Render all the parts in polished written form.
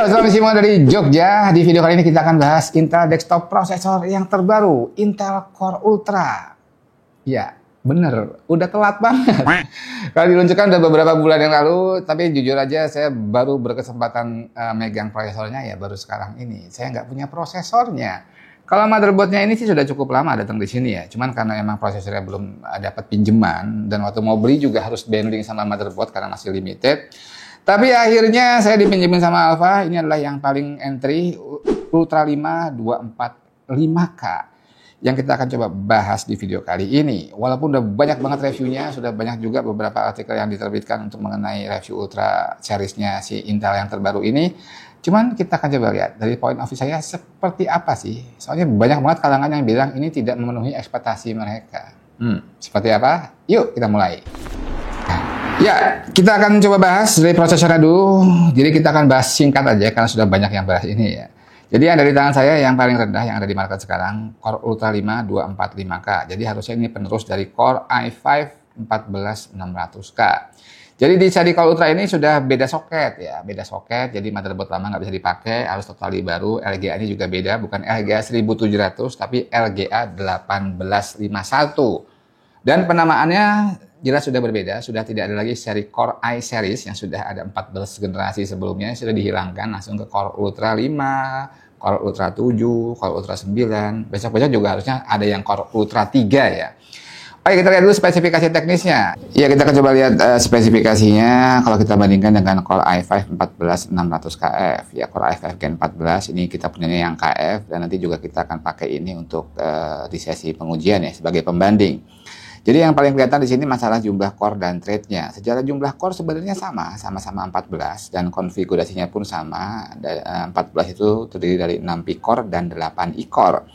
Halo, selamat siang dari Jogja. Di video kali ini kita akan bahas Intel desktop prosesor yang terbaru, Intel Core Ultra. Ya, bener, udah telat banget. Kalau diluncurkan udah beberapa bulan yang lalu, tapi jujur aja saya baru berkesempatan megang prosesornya ya baru sekarang ini. Saya nggak punya prosesornya. Kalau motherboardnya ini sih sudah cukup lama datang di sini ya. Cuman karena emang prosesornya belum dapat pinjeman dan waktu mau beli juga harus bundling sama motherboard karena masih limited. Tapi akhirnya saya dipinjemin sama Alfa. Ini adalah yang paling entry Ultra 5 245K yang kita akan coba bahas di video kali ini. Walaupun udah banyak banget reviewnya, sudah banyak juga beberapa artikel yang diterbitkan untuk mengenai review Ultra seriesnya si Intel yang terbaru ini. Cuman kita akan coba lihat dari point of view saya seperti apa sih. Soalnya banyak banget kalangan yang bilang ini tidak memenuhi ekspektasi mereka. Seperti apa? Yuk kita mulai. Ya, kita akan coba bahas dari prosesornya dulu. Jadi kita akan bahas singkat aja karena sudah banyak yang bahas ini ya. Jadi yang dari tangan saya yang paling rendah yang ada di market sekarang Core Ultra 5 245K. Jadi harusnya ini penerus dari Core i5 14600K. Jadi di seri Core Ultra ini sudah beda soket ya, beda soket. Jadi motherboard lama nggak bisa dipakai, harus totally baru. LGA ini juga beda, bukan LGA 1700 tapi LGA 1851. Dan penamaannya jelas sudah berbeda, sudah tidak ada lagi seri Core i series yang sudah ada 14 generasi sebelumnya, sudah dihilangkan langsung ke Core Ultra 5, Core Ultra 7, Core Ultra 9. Besok-besok juga harusnya ada yang Core Ultra 3 ya. Oke, kita lihat dulu spesifikasi teknisnya. Ya, kita akan coba lihat spesifikasinya kalau kita bandingkan dengan Core i5 14600KF. Ya, Core i5 Gen 14 ini kita punya yang KF dan nanti juga kita akan pakai ini untuk di sesi pengujian ya sebagai pembanding. Jadi yang paling kelihatan di sini masalah jumlah core dan thread-nya. Secara jumlah core sebenarnya sama-sama 14 dan konfigurasinya pun sama. 14 itu terdiri dari 6 P-core dan 8 E-core.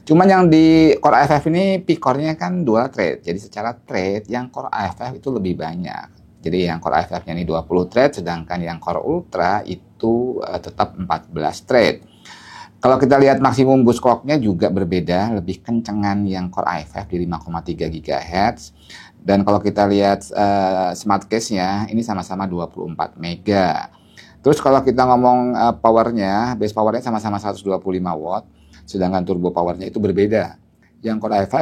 Cuman yang di Core i5 ini P-core-nya kan dual thread. Jadi secara thread yang Core i5 itu lebih banyak. Jadi yang Core i5-nya ini 20 thread sedangkan yang Core Ultra itu tetap 14 thread. Kalau kita lihat maksimum boost clock-nya juga berbeda, lebih kencengan yang Core i5 di 5,3 GHz. Dan kalau kita lihat smart case-nya, ini sama-sama 24 mega. Terus kalau kita ngomong power-nya, base power-nya sama-sama 125 watt, sedangkan turbo power-nya itu berbeda. Yang Core i5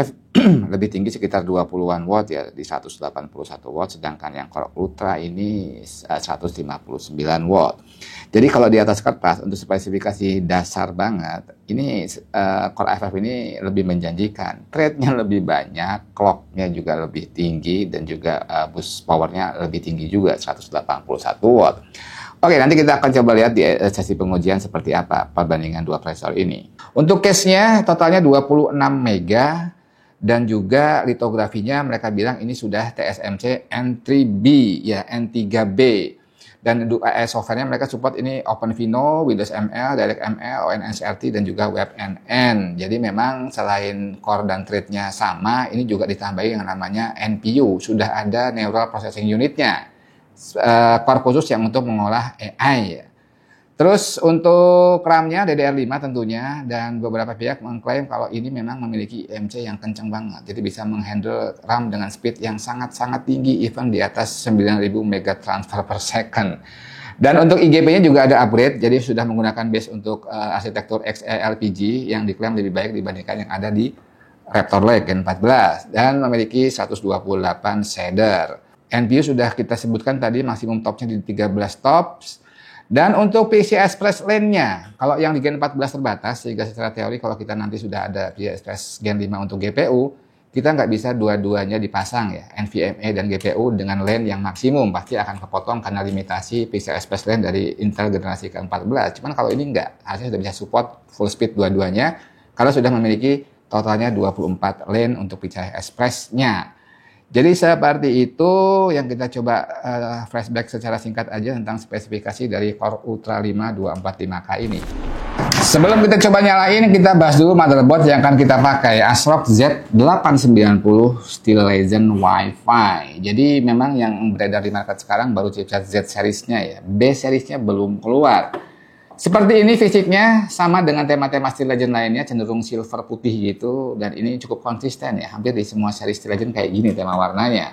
lebih tinggi sekitar 20-an watt ya, di 181 watt, sedangkan yang Core Ultra ini 159 watt. Jadi kalau di atas kertas untuk spesifikasi dasar banget, ini Core i5 ini lebih menjanjikan. Thread-nya lebih banyak, clock-nya juga lebih tinggi, dan juga boost power-nya lebih tinggi juga, 181 watt. Oke, nanti kita akan coba lihat di sesi pengujian seperti apa perbandingan dua prosesor ini. Untuk case-nya totalnya 26 mega dan juga litografinya mereka bilang ini sudah TSMC N3B ya, N3B. Dan software-nya mereka support ini OpenVINO, Windows ML, DirectML, ONSRT dan juga WebNN. Jadi memang selain core dan thread-nya sama, ini juga ditambahi yang namanya NPU, sudah ada Neural Processing Unit-nya. Core khusus yang untuk mengolah AI ya. Terus untuk RAM-nya DDR5 tentunya, dan beberapa pihak mengklaim kalau ini memang memiliki IMC yang kencang banget. Jadi bisa menghandle RAM dengan speed yang sangat-sangat tinggi, even di atas 9000 mega transfer per second. Dan untuk IGP-nya juga ada upgrade, jadi sudah menggunakan base untuk arsitektur XeLPG yang diklaim lebih baik dibandingkan yang ada di Raptor Lake Gen 14 dan memiliki 128 shader. NPU sudah kita sebutkan tadi maksimum topnya di 13 tops. Dan untuk PCI Express lane-nya, kalau yang di Gen 14 terbatas, sehingga secara teori kalau kita nanti sudah ada PCI Express Gen 5 untuk GPU, kita nggak bisa dua-duanya dipasang ya, NVMe dan GPU dengan lane yang maksimum, pasti akan kepotong karena limitasi PCI Express lane dari Intel generasi ke-14. Cuman kalau ini nggak, harusnya sudah bisa support full speed dua-duanya, karena sudah memiliki totalnya 24 lane untuk PCI Express-nya. Jadi seperti itu yang kita coba flashback secara singkat aja tentang spesifikasi dari Core Ultra 5 245K ini. Sebelum kita coba nyalain, kita bahas dulu motherboard yang akan kita pakai, ASRock Z890 Steel Legend Wi-Fi. Jadi memang yang beredar di market sekarang baru chipset Z series-nya ya, B series-nya belum keluar. Seperti ini fisiknya, sama dengan tema-tema Steel Legend lainnya, cenderung silver putih gitu, dan ini cukup konsisten ya, hampir di semua seri Steel Legend kayak gini tema warnanya.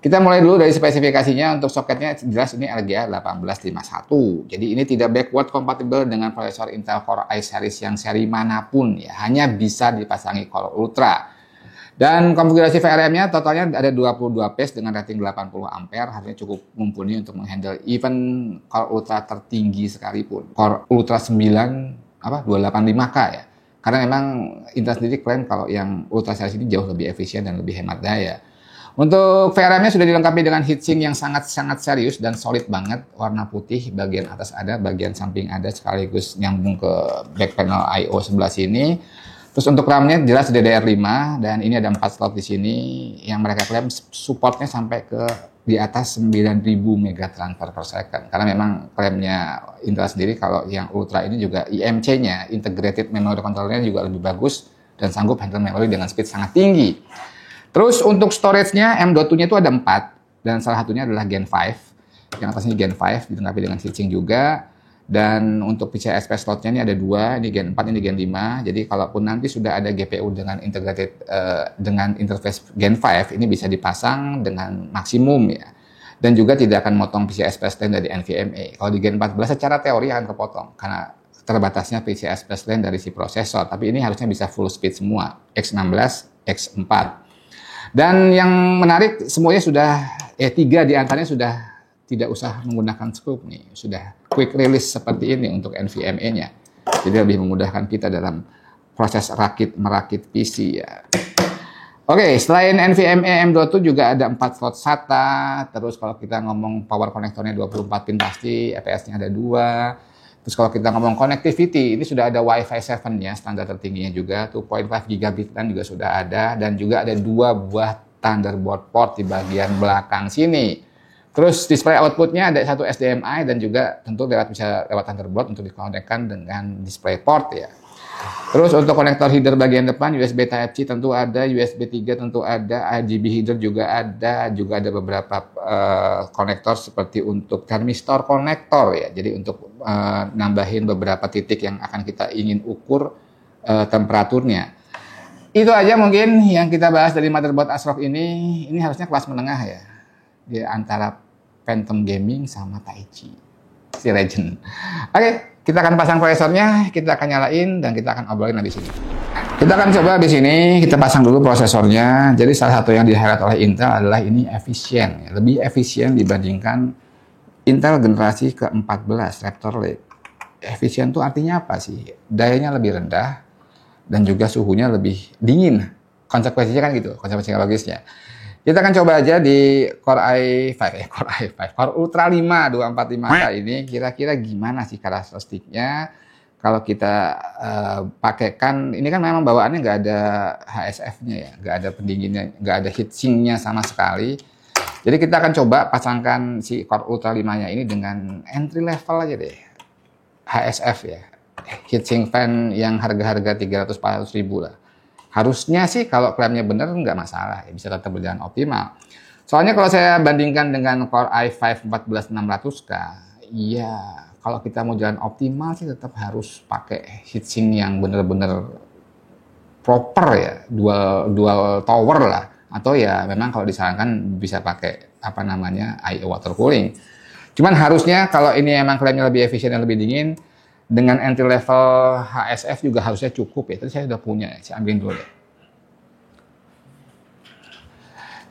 Kita mulai dulu dari spesifikasinya. Untuk soketnya jelas ini RGA 1851. Jadi ini tidak backward compatible dengan prosesor Intel Core i series yang seri manapun ya. Hanya bisa dipasangi Core Ultra. Dan konfigurasi VRM-nya totalnya ada 22 phase dengan rating 80 ampere. Harusnya cukup mumpuni untuk menghandle even Core Ultra tertinggi sekalipun. Core Ultra 285K ya. Karena memang Intel sendiri klaim kalau yang Ultra series ini jauh lebih efisien dan lebih hemat daya. Untuk VRM-nya sudah dilengkapi dengan heatsink yang sangat-sangat serius dan solid banget. Warna putih, bagian atas ada, bagian samping ada, sekaligus nyambung ke back panel I/O sebelah sini. Terus untuk RAM-nya jelas DDR5 dan ini ada 4 slot di sini yang mereka klaim supportnya sampai ke di atas 9000 MB transfer per second. Karena memang klaimnya Intel sendiri kalau yang Ultra ini juga IMC-nya, Integrated Memory Controller-nya juga lebih bagus dan sanggup handle memori dengan speed sangat tinggi. Terus untuk storage-nya M.2-nya itu ada 4 dan salah satunya adalah Gen 5. Yang atasnya Gen 5 dilengkapi dengan heatsink juga. Dan untuk PCI Express slot-nya ini ada 2, ini Gen 4, ini Gen 5. Jadi kalaupun nanti sudah ada GPU dengan integrated dengan interface Gen 5, ini bisa dipasang dengan maksimum ya. Dan juga tidak akan motong PCI Express lane dari NVMe. Kalau di Gen 14 secara teori akan kepotong karena terbatasnya PCI Express lane dari si prosesor. Tapi ini harusnya bisa full speed semua, X16, X4. Dan yang menarik semuanya sudah, 3 di antaranya sudah tidak usah menggunakan scoop nih. Sudah quick release seperti ini untuk NVMe-nya. Jadi lebih memudahkan kita dalam proses merakit PC ya. Oke, selain NVMe M.2 juga ada 4 slot SATA. Terus kalau kita ngomong power connector-nya 24 pin pasti, EPS-nya ada 2. Terus kalau kita ngomong connectivity, ini sudah ada Wi-Fi 7-nya, standar tertingginya juga, 2.5 gigabit LAN juga sudah ada, dan juga ada 2 buah Thunderbolt port di bagian belakang sini. Terus display output-nya ada 1 HDMI dan juga tentu bisa lewat Thunderbolt untuk dikonekkan dengan display port ya. Terus untuk konektor header bagian depan USB Type-C tentu ada, USB 3 tentu ada, RGB header juga ada beberapa konektor seperti untuk thermistor konektor ya. Jadi untuk nambahin beberapa titik yang akan kita ingin ukur temperaturnya. Itu aja mungkin yang kita bahas dari motherboard ASRock ini. Ini harusnya kelas menengah ya. Di antara Phantom Gaming sama Taichi, si Legend. Oke. Kita akan pasang prosesornya, kita akan nyalain, dan kita akan obrolin habis ini. Kita akan coba habis ini, kita pasang dulu prosesornya. Jadi salah satu yang di-highlight oleh Intel adalah ini efisien. Lebih efisien dibandingkan Intel generasi ke-14, Raptor Lake. Efisien itu artinya apa sih? Dayanya lebih rendah, dan juga suhunya lebih dingin. Konsekuensinya kan gitu, konsekuensi logisnya. Kita akan coba aja di Core Core Ultra 5 245K ini kira-kira gimana sih karakteristiknya kalau kita pakaikan. Ini kan memang bawaannya nggak ada HSF-nya ya, nggak ada pendinginnya, nggak ada heatsink-nya sama sekali. Jadi kita akan coba pasangkan si Core Ultra 5-nya ini dengan entry level aja deh, HSF ya, heatsink fan yang harga-harga 300-400 ribu lah. Harusnya sih kalau klaimnya benar nggak masalah, ya bisa tetap berjalan optimal. Soalnya kalau saya bandingkan dengan Core i5 14600K, iya kalau kita mau jalan optimal sih tetap harus pakai heatsink yang benar-benar proper ya, dual tower lah. Atau ya memang kalau disarankan bisa pakai I/O water cooling. Cuman harusnya kalau ini emang klaimnya lebih efisien dan lebih dingin, dengan entry level HSF juga harusnya cukup ya. Tadi saya sudah punya, saya ambilin dulu deh.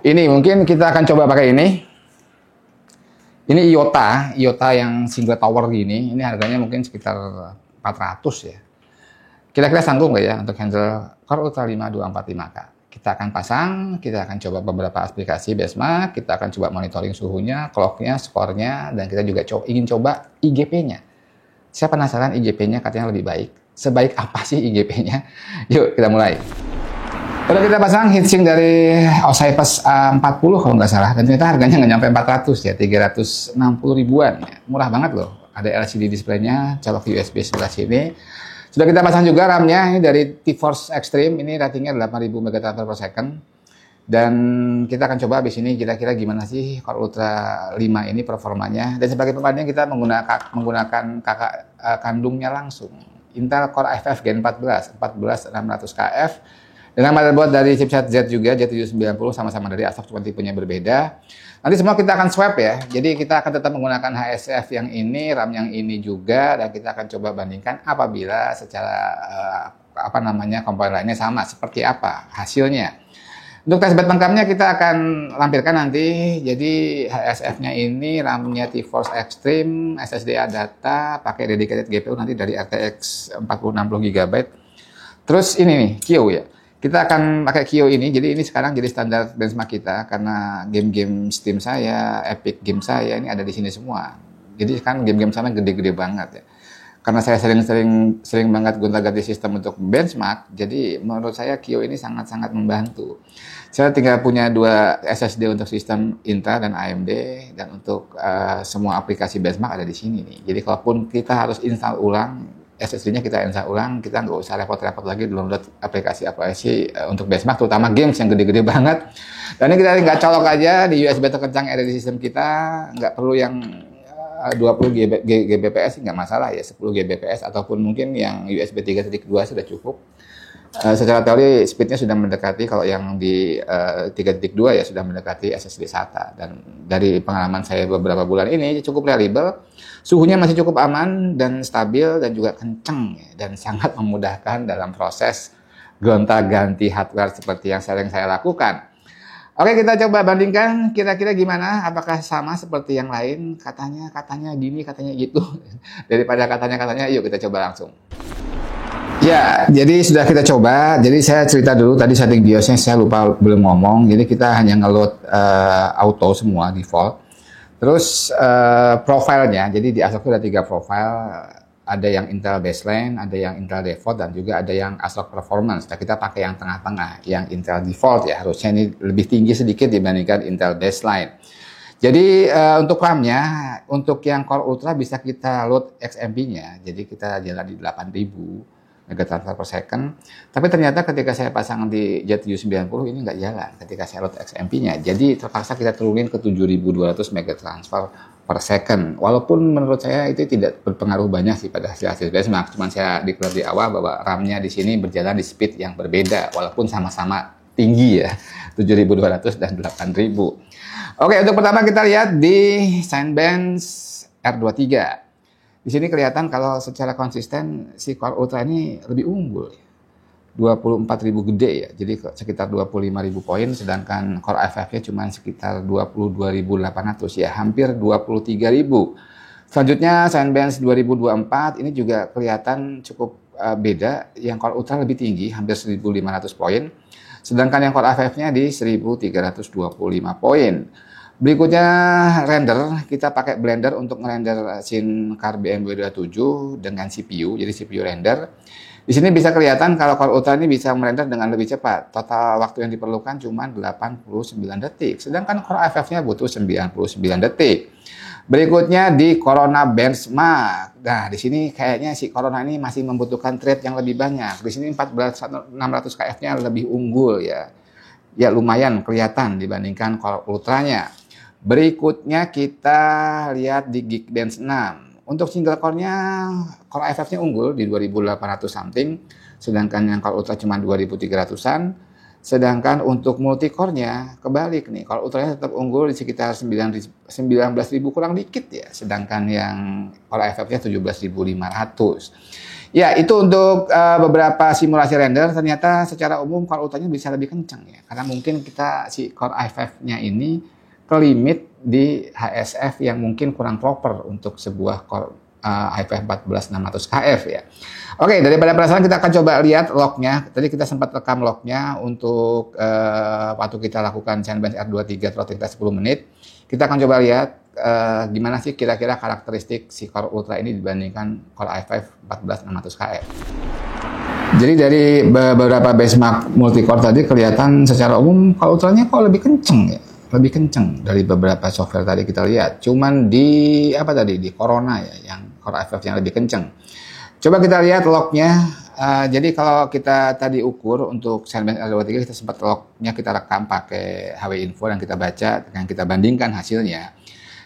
Ini mungkin kita akan coba pakai ini. Ini IOTA yang single tower gini. Ini harganya mungkin sekitar 400 ya. Kira-kira sanggup nggak ya untuk handle Core Ultra 5 245K? Kita akan pasang, kita akan coba beberapa aplikasi benchmark, kita akan coba monitoring suhunya, clock-nya, skornya, dan kita juga ingin coba IGP-nya. Saya penasaran IGP-nya katanya lebih baik. Sebaik apa sih IGP-nya? Yuk kita mulai. Udah kita pasang heatsink dari Osiris A40 kalau nggak salah. Dan ternyata harganya nggak nyampe 400 ya, 360 ribuan. Ya. Murah banget loh. Ada LCD display-nya, colok USB sebelah sini. Sudah kita pasang juga RAM-nya. Ini dari T-Force Extreme. Ini ratingnya 8000 MB per second. Dan kita akan coba habis ini kira-kira gimana sih Core Ultra 5 ini performanya. Dan sebagai perbandingan kita menggunakan kakak kandungnya langsung. Intel Core i5 Gen 14 14600KF Dengan motherboard dari chipset Z juga, Z790, sama-sama dari ASRock, cuma tipenya berbeda. Nanti semua kita akan swap ya, jadi kita akan tetap menggunakan HSF yang ini, RAM yang ini juga, dan kita akan coba bandingkan apabila secara komponen lainnya sama, seperti apa hasilnya. Untuk testbed lengkapnya kita akan lampirkan nanti. Jadi HSF-nya ini RAM-nya T-Force Extreme, SSD ADATA, pakai dedicated GPU nanti dari RTX 4060 GB. Terus ini nih, Kio ya. Kita akan pakai Kio ini, jadi ini sekarang jadi standar benchmark kita karena game-game Steam saya, Epic Game saya ini ada di sini semua. Jadi kan game-game sana gede-gede banget ya. Karena saya sering banget gonta-ganti sistem untuk benchmark, jadi menurut saya Kio ini sangat-sangat membantu. Saya tinggal punya 2 SSD untuk sistem Intel dan AMD, dan untuk semua aplikasi benchmark ada di sini nih. Jadi kalaupun kita harus install ulang, SSD-nya kita install ulang, kita nggak usah repot-repot lagi download aplikasi untuk benchmark, terutama games yang gede-gede banget. Dan ini kita nggak colok aja di USB terkencang yang ada di sistem kita, nggak perlu yang 20 Gbps nggak masalah ya, 10 Gbps ataupun mungkin yang USB 3.2 sudah cukup. Secara teori speednya sudah mendekati, kalau yang di 3.2 ya sudah mendekati SSD SATA, dan dari pengalaman saya beberapa bulan ini cukup reliable, suhunya masih cukup aman dan stabil dan juga kenceng ya, dan sangat memudahkan dalam proses gonta-ganti hardware seperti yang sering saya lakukan. Oke, kita coba bandingkan kira-kira gimana, apakah sama seperti yang lain, katanya gini, katanya gitu. Daripada katanya, yuk kita coba langsung. Ya, jadi sudah kita coba. Jadi saya cerita dulu, tadi setting BIOSnya saya lupa belum ngomong. Jadi kita hanya ngeload auto semua, default. Terus profilnya, jadi di ASRock itu ada 3 profile. Ada yang Intel Baseline, ada yang Intel Default, dan juga ada yang ASRock Performance. Nah, kita pakai yang tengah-tengah, yang Intel Default ya. Harusnya ini lebih tinggi sedikit dibandingkan Intel Baseline. Jadi untuk RAM-nya, untuk yang Core Ultra bisa kita load XMP-nya. Jadi kita jalan di 8000 megatransfer per second. Tapi ternyata ketika saya pasang di Z790 ini nggak jalan ketika saya load XMP-nya. Jadi terpaksa kita turunin ke 7200 megatransfer per second. Walaupun menurut saya itu tidak berpengaruh banyak sih pada hasil benchmark. Cuman saya declare di awal bahwa RAM-nya di sini berjalan di speed yang berbeda, walaupun sama-sama tinggi ya, 7200 dan 8000. Oke, untuk pertama kita lihat di Cinebench R23. Di sini kelihatan kalau secara konsisten si Core Ultra ini lebih unggul. 24.000 gede ya, jadi sekitar 25.000 poin, sedangkan Core i5-nya cuma sekitar 22.800 ya, hampir 23.000. Selanjutnya Cinebench 2024 ini juga kelihatan cukup beda, yang Core Ultra lebih tinggi, hampir 1.500 poin, sedangkan yang Core i5-nya di 1.325 poin. Berikutnya render, kita pakai Blender untuk ngerender scene car BMW 27 dengan CPU, jadi CPU render. Di sini bisa kelihatan kalau Core Ultra ini bisa merender dengan lebih cepat. Total waktu yang diperlukan cuma 89 detik, sedangkan Core i5-nya butuh 99 detik. Berikutnya di Corona Benchmark. Nah, di sini kayaknya si Corona ini masih membutuhkan thread yang lebih banyak. Di sini 14600 KF-nya lebih unggul ya. Ya lumayan kelihatan dibandingkan Core Ultra-nya. Berikutnya kita lihat di Geekbench 6. Untuk single core-nya, Core i5-nya unggul di 2800 something, sedangkan yang Core Ultra cuma 2300-an. Sedangkan untuk multi core-nya kebalik nih, Core Ultra-nya tetap unggul di sekitar 19.000 kurang dikit ya, sedangkan yang Core i5-nya 17.500. Ya, itu untuk beberapa simulasi render. Ternyata secara umum Core Ultra-nya bisa lebih kencang ya, karena mungkin kita si Core i5-nya ini ke limit di HSF yang mungkin kurang proper untuk sebuah Core i5 14600 KF ya. Oke, daripada penasaran kita akan coba lihat lognya. Tadi kita sempat rekam lognya untuk waktu kita lakukan Cinebench R23 throttling kita 10 menit. Kita akan coba lihat gimana sih kira-kira karakteristik si Core Ultra ini dibandingkan Core i5 14600 KF. Jadi dari beberapa benchmark multi-core tadi kelihatan secara umum Core Ultra-nya kok lebih kenceng ya. Lebih kenceng dari beberapa software tadi kita lihat. Cuman di di Corona ya, yang Core i5 yang lebih kenceng. Coba kita lihat lognya. Jadi kalau kita tadi ukur untuk Cinebench R23, kita sempat lognya kita rekam pakai HW Info dan kita baca dan kita bandingkan hasilnya.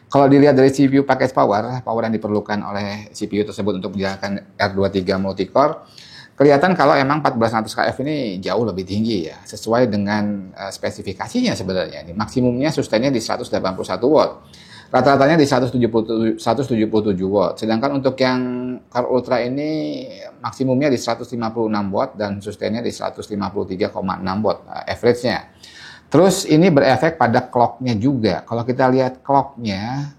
Kalau dilihat dari CPU package power yang diperlukan oleh CPU tersebut untuk menjalankan R23 multicore, kelihatan kalau emang 1400 kF ini jauh lebih tinggi ya, sesuai dengan spesifikasinya sebenarnya. Ini maksimumnya sustainnya di 181 watt. Rata-ratanya di 177 watt. Sedangkan untuk yang Core Ultra ini maksimumnya di 156 watt dan sustainnya di 153,6 watt average-nya. Terus ini berefek pada clock-nya juga. Kalau kita lihat clock-nya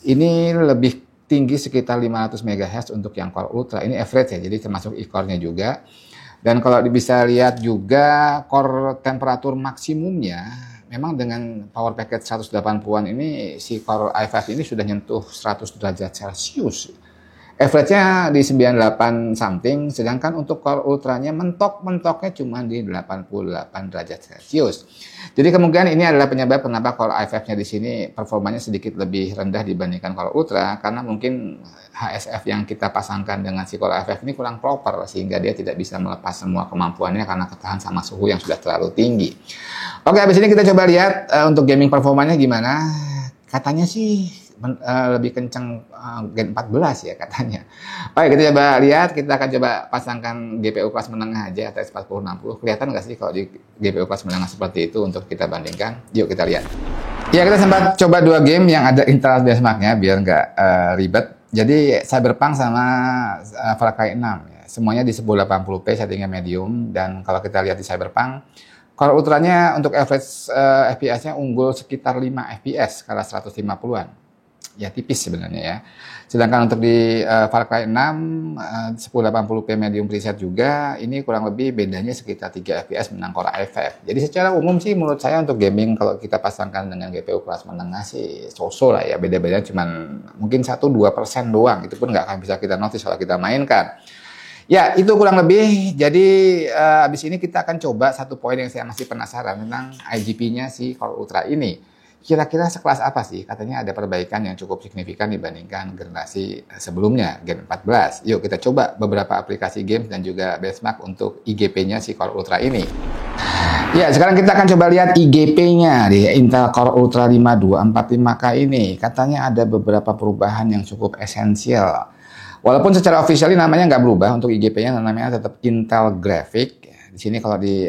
ini lebih tinggi sekitar 500 MHz untuk yang Core Ultra. Ini average ya, jadi termasuk e-core-nya juga. Dan kalau bisa lihat juga core temperatur maksimumnya memang dengan power packet 180-an ini si Core i5 ini sudah nyentuh 100 derajat Celcius. Average-nya di 98 something, sedangkan untuk Core Ultra-nya mentoknya cuma di 88 derajat Celcius. Jadi kemungkinan ini adalah penyebab kenapa Core i5-nya di sini performanya sedikit lebih rendah dibandingkan Core Ultra, karena mungkin HSF yang kita pasangkan dengan si Core i5 ini kurang proper, sehingga dia tidak bisa melepas semua kemampuannya karena ketahan sama suhu yang sudah terlalu tinggi. Oke, habis ini kita coba lihat untuk gaming performanya gimana. Katanya sih lebih kencang Gen 14 ya katanya. Oke, kita coba lihat, kita akan coba pasangkan GPU kelas menengah aja, ATX 4060. Kelihatan nggak sih kalau di GPU kelas menengah seperti itu untuk kita bandingkan? Yuk kita lihat. Ya, kita sempat coba dua game yang ada internal benchmark-nya biar nggak ribet. Jadi Cyberpunk sama Far Cry 6 ya. Semuanya di 1080p settingnya medium, dan kalau kita lihat di Cyberpunk, Core Ultranya untuk average FPS-nya unggul sekitar 5 FPS skala 150-an. Ya tipis sebenarnya ya. Sedangkan untuk di Far Cry 6 1080p medium preset juga, ini kurang lebih bedanya sekitar 3 FPS menang Core i5. Jadi secara umum sih menurut saya untuk gaming kalau kita pasangkan dengan GPU kelas menengah sih so-so lah ya. Beda-beda cuman mungkin 1-2% doang. Itu pun nggak akan bisa kita notice kalau kita mainkan. Ya, itu kurang lebih. Jadi abis ini kita akan coba satu poin yang saya masih penasaran tentang IGP-nya si Core Ultra ini. Kira-kira sekelas apa sih? Katanya ada perbaikan yang cukup signifikan dibandingkan generasi sebelumnya, Gen 14. Yuk kita coba beberapa aplikasi games dan juga benchmark untuk IGP-nya si Core Ultra ini. Ya, sekarang kita akan coba lihat IGP-nya di Intel Core Ultra 5245K ini. Katanya ada beberapa perubahan yang cukup esensial. Walaupun secara officially namanya nggak berubah, untuk IGP-nya namanya tetap Intel Graphic. Di sini kalau di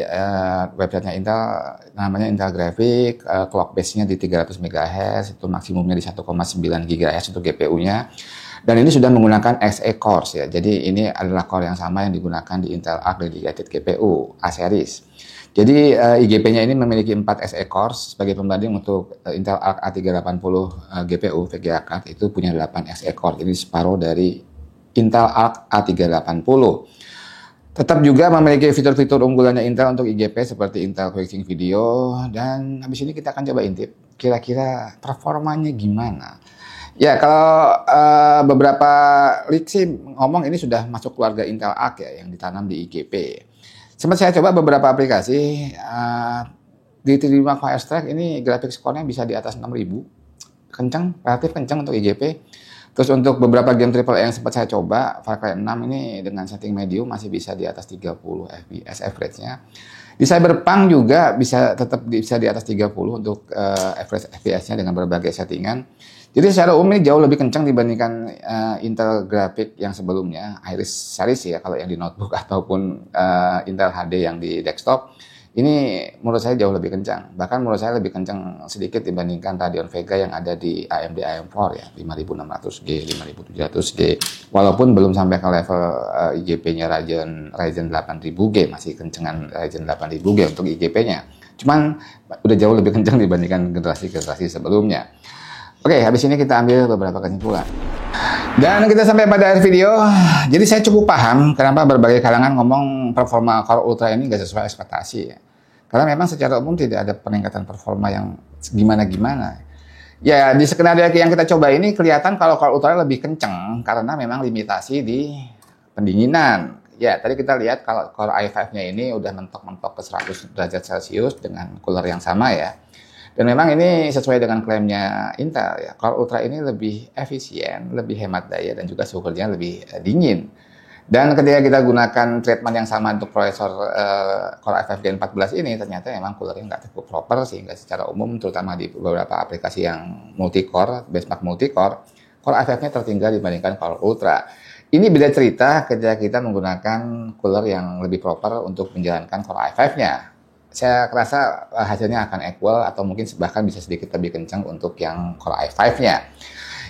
websitenya Intel namanya Intel Graphic, clock base-nya di 300 MHz, itu maksimumnya di 1,9 GHz untuk GPU-nya. Dan ini sudah menggunakan Xe cores ya. Jadi ini adalah core yang sama yang digunakan di Intel Arc Dedicated GPU A-series. Jadi IGP-nya ini memiliki 4 Xe cores sebagai pembanding untuk Intel Arc A380 GPU VGA card itu punya 8 Xe core. Jadi separuh dari Intel Arc A380. Tetap juga memiliki fitur-fitur unggulannya Intel untuk IGP seperti Intel Quixing Video, dan habis ini kita akan coba intip kira-kira performanya gimana. Ya, kalau beberapa leak sih ngomong ini sudah masuk keluarga Intel Arc ya yang ditanam di IGP. Sempat saya coba beberapa aplikasi di 3D Mark Firestrike ini grafik skornya bisa di atas 6000. Kencang, relatif kencang untuk IGP. Terus untuk beberapa game AAA yang sempat saya coba, Far Cry 6 ini dengan setting medium masih bisa di atas 30 FPS average-nya. Di Cyberpunk juga tetap bisa di atas 30 untuk average FPS-nya dengan berbagai settingan. Jadi secara umum ini jauh lebih kencang dibandingkan Intel Graphic yang sebelumnya, Iris series ya kalau yang di notebook ataupun Intel HD yang di desktop. Ini menurut saya jauh lebih kencang. Bahkan menurut saya lebih kencang sedikit dibandingkan Radeon Vega yang ada di AMD AM4 ya, 5600G, 5700G. Walaupun belum sampai ke level IGP-nya Ryzen 8000G, masih kencengan Ryzen 8000G untuk IGP-nya. Cuman udah jauh lebih kencang dibandingkan generasi-generasi sebelumnya. Oke, habis ini kita ambil beberapa kesimpulan. Dan kita sampai pada akhir video. Jadi saya cukup paham kenapa berbagai kalangan ngomong performa Core Ultra ini nggak sesuai ekspektasi ya. Karena memang secara umum tidak ada peningkatan performa yang gimana-gimana. Ya, di skenario yang kita coba ini kelihatan kalau Core Ultra lebih kenceng karena memang limitasi di pendinginan. Ya, tadi kita lihat kalau Core i5-nya ini udah mentok-mentok ke 100 derajat Celcius dengan cooler yang sama ya. Dan memang ini sesuai dengan klaimnya Intel ya. Core Ultra ini lebih efisien, lebih hemat daya, dan juga suhunya lebih dingin. Dan ketika kita gunakan treatment yang sama untuk prosesor Core i5 Gen 14 ini, ternyata memang coolernya nggak cukup proper, sehingga secara umum, terutama di beberapa aplikasi yang multi-core, benchmark multi-core, Core i5-nya tertinggal dibandingkan Core Ultra. Ini beda cerita ketika kita menggunakan cooler yang lebih proper untuk menjalankan Core i5-nya. Saya rasa hasilnya akan equal atau mungkin bahkan bisa sedikit lebih kencang untuk yang Core i5-nya.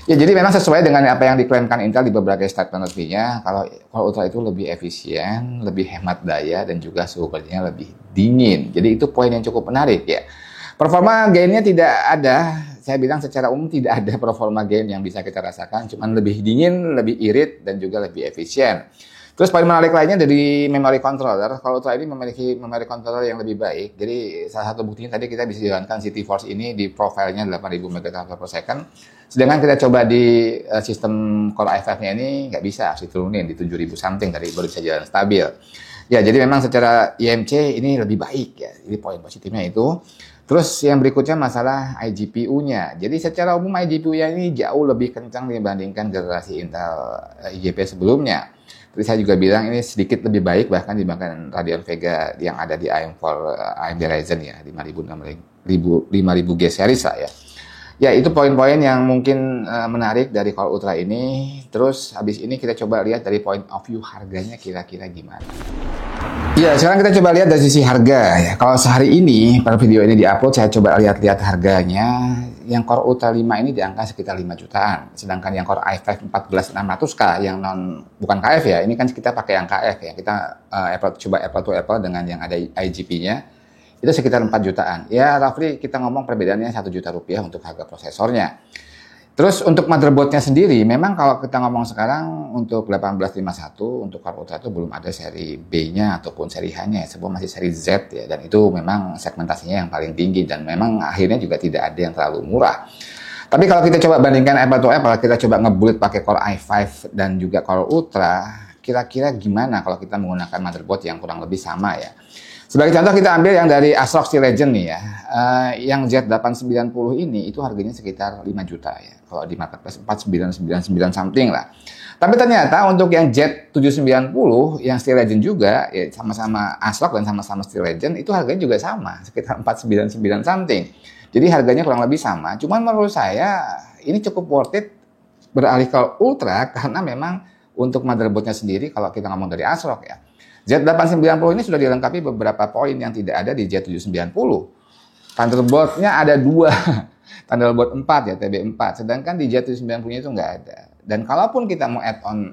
Ya, jadi memang sesuai dengan apa yang diklaimkan Intel di beberapa statement resminya, kalau Core Ultra itu lebih efisien, lebih hemat daya, dan juga suhu kerjanya lebih dingin. Jadi itu poin yang cukup menarik ya. Performa gainnya tidak ada, saya bilang secara umum tidak ada performa gain yang bisa kita rasakan, cuman lebih dingin, lebih irit, dan juga lebih efisien. Terus poin menarik lainnya dari memory controller, kalau Ultra ini memiliki memory controller yang lebih baik. Jadi salah satu buktinya tadi kita bisa jalankan City Force ini di profilnya 8000 MHz/s. Sedangkan kita coba di sistem Core i5-nya ini nggak bisa, harus diturunin di 7000 something tadi baru bisa jalan stabil. Ya, jadi memang secara IMC ini lebih baik ya. Jadi poin positifnya itu. Terus yang berikutnya masalah iGPU-nya. Jadi secara umum iGPU-nya ini jauh lebih kencang dibandingkan generasi Intel IGP sebelumnya. Tadi saya juga bilang ini sedikit lebih baik bahkan dibandingkan Radeon Vega yang ada di AM4 AMD Ryzen ya, 5000G series lah ya. Ya, itu poin-poin yang mungkin menarik dari Core Ultra ini. Terus habis ini kita coba lihat dari point of view harganya kira-kira gimana. Ya, sekarang kita coba lihat dari sisi harga ya. Kalau sehari ini pada video ini diupload, saya coba lihat-lihat harganya. Yang Core Ultra 5 ini di angka sekitar 5 jutaan. Sedangkan yang Core i5 14600K yang bukan KF ya. Ini kan kita pakai yang KF ya. Kita coba apple to apple dengan yang ada IGP-nya. Itu sekitar 4 jutaan. Ya, roughly kita ngomong perbedaannya 1 juta rupiah untuk harga prosesornya. Terus untuk motherboardnya sendiri, memang kalau kita ngomong sekarang untuk 1851, untuk Core Ultra itu belum ada seri B-nya ataupun seri H-nya, semua masih seri Z ya, dan itu memang segmentasinya yang paling tinggi, dan memang akhirnya juga tidak ada yang terlalu murah. Tapi kalau kita coba bandingkan apple to apple, kita coba ngebuild pakai Core i5 dan juga Core Ultra, kira-kira gimana kalau kita menggunakan motherboard yang kurang lebih sama ya. Sebagai contoh kita ambil yang dari ASRock Steel Legend nih ya, yang Z890 ini itu harganya sekitar 5 juta ya, kalau di marketplace 4999 something lah. Tapi ternyata untuk yang Z790 yang Steel Legend juga, ya sama-sama ASRock dan sama-sama Steel Legend, itu harganya juga sama, sekitar 499 something. Jadi harganya kurang lebih sama, cuman menurut saya ini cukup worth it beralih ke Ultra karena memang untuk motherboardnya sendiri kalau kita ngomong dari ASRock ya, Z890 ini sudah dilengkapi beberapa poin yang tidak ada di Z790. Thunderbolt-nya ada 2, Thunderbolt 4 ya, TB4. Sedangkan di Z790 itu nggak ada. Dan kalaupun kita mau add-on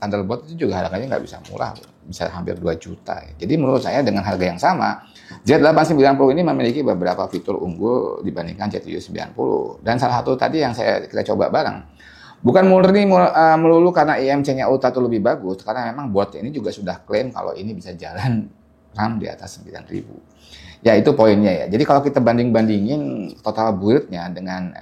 Thunderbolt itu juga harganya nggak bisa murah, bisa hampir 2 juta. Jadi menurut saya dengan harga yang sama, Z890 ini memiliki beberapa fitur unggul dibandingkan Z790. Dan salah satu tadi yang kita coba bareng, bukan murni melulu karena IMC-nya Ultra itu lebih bagus, karena memang board ini juga sudah klaim kalau ini bisa jalan RAM di atas 9000. Ya, itu poinnya ya. Jadi kalau kita banding-bandingin total build-nya dengan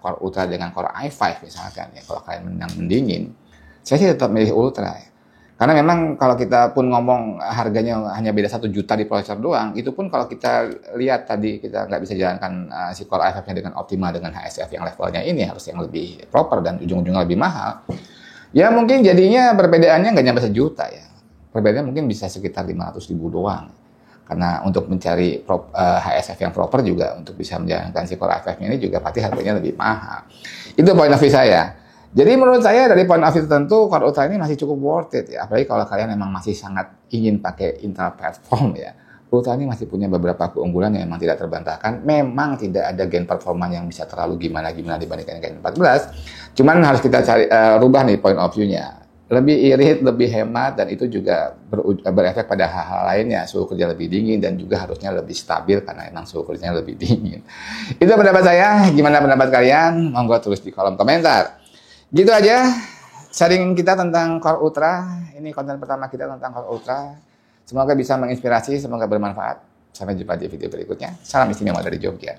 Core Ultra dengan Core i5 misalkan ya, kalau kalian mendingin, saya sih tetap milih Ultra ya. Karena memang kalau kita pun ngomong harganya hanya beda 1 juta di prosesor doang, itu pun kalau kita lihat tadi kita nggak bisa jalankan si Core i5-nya dengan optimal dengan HSF yang levelnya ini harus yang lebih proper dan ujung-ujungnya lebih mahal. Ya mungkin jadinya perbedaannya nggak nyampe 1 juta ya. Perbedaannya mungkin bisa sekitar 500.000 doang. Karena untuk mencari HSF yang proper juga untuk bisa menjalankan si Core i5-nya ini juga pasti harganya lebih mahal. Itu poin of view saya. Jadi menurut saya dari point of view tertentu Core Ultra ini masih cukup worth it ya. Apalagi kalau kalian memang masih sangat ingin pakai Intel platform ya. Ultra ini masih punya beberapa keunggulan yang memang tidak terbantahkan. Memang tidak ada gain performa yang bisa terlalu gimana-gimana dibandingkan Gen 14. Cuman harus kita cari rubah nih point of view-nya. Lebih irit, lebih hemat, dan itu juga berefek pada hal-hal lainnya. Suhu kerja lebih dingin dan juga harusnya lebih stabil karena memang suhu kerjanya lebih dingin. Itu pendapat saya. Gimana pendapat kalian? Monggo tulis di kolom komentar. Gitu aja sharing kita tentang Core Ultra. Ini konten pertama kita tentang Core Ultra. Semoga bisa menginspirasi, semoga bermanfaat. Sampai jumpa di video berikutnya. Salam istimewa dari Jogja.